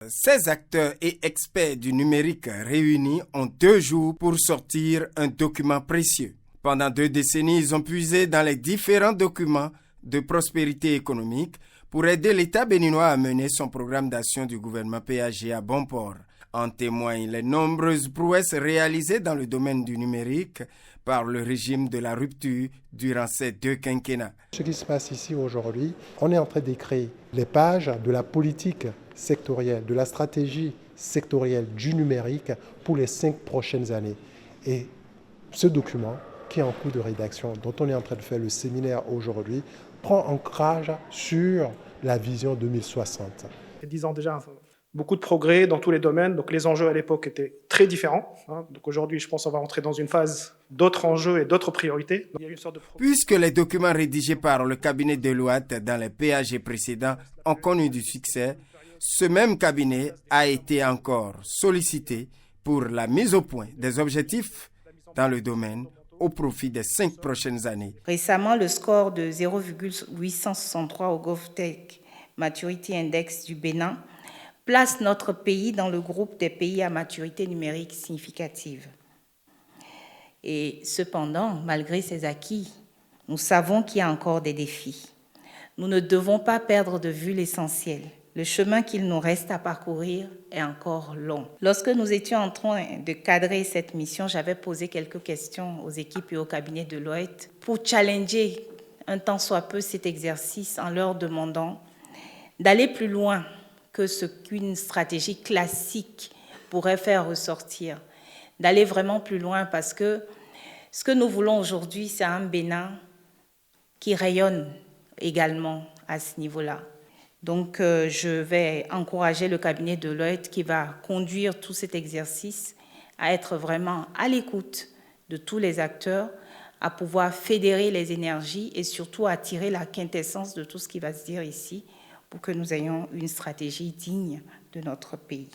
Ces acteurs et experts du numérique réunis ont 2 jours pour sortir un document précieux. Pendant 2 décennies, ils ont puisé dans les différents documents de prospérité économique pour aider l'État béninois à mener son programme d'action du gouvernement PAG à bon port. En témoignent les nombreuses prouesses réalisées dans le domaine du numérique par le régime de la rupture durant ces 2 quinquennats. Ce qui se passe ici aujourd'hui, on est en train d'écrire les pages de la politique sectorielle, de la stratégie sectorielle du numérique pour les 5 prochaines années. Et ce document, qui est en cours de rédaction, dont on est en train de faire le séminaire aujourd'hui, prend ancrage sur la vision 2060. 10 ans déjà, beaucoup de progrès dans tous les domaines. Donc les enjeux à l'époque étaient très différents. Donc aujourd'hui, je pense qu'on va entrer dans une phase d'autres enjeux et d'autres priorités. Donc, il y a une sorte de Puisque les documents rédigés par le cabinet Deloitte dans les PAG précédents ont connu du succès, ce même cabinet a été encore sollicité pour la mise au point des objectifs dans le domaine au profit des 5 prochaines années. Récemment, le score de 0,863 au GovTech Maturity Index du Bénin place notre pays dans le groupe des pays à maturité numérique significative. Et cependant, malgré ces acquis, nous savons qu'il y a encore des défis. Nous ne devons pas perdre de vue l'essentiel. Le chemin qu'il nous reste à parcourir est encore long. Lorsque nous étions en train de cadrer cette mission, j'avais posé quelques questions aux équipes et au cabinet de Deloitte pour challenger un tant soit peu cet exercice en leur demandant d'aller plus loin que ce qu'une stratégie classique pourrait faire ressortir, d'aller vraiment plus loin parce que ce que nous voulons aujourd'hui, c'est un Bénin qui rayonne également à ce niveau-là. Donc, je vais encourager le cabinet de Deloitte qui va conduire tout cet exercice à être vraiment à l'écoute de tous les acteurs, à pouvoir fédérer les énergies et surtout à tirer la quintessence de tout ce qui va se dire ici pour que nous ayons une stratégie digne de notre pays.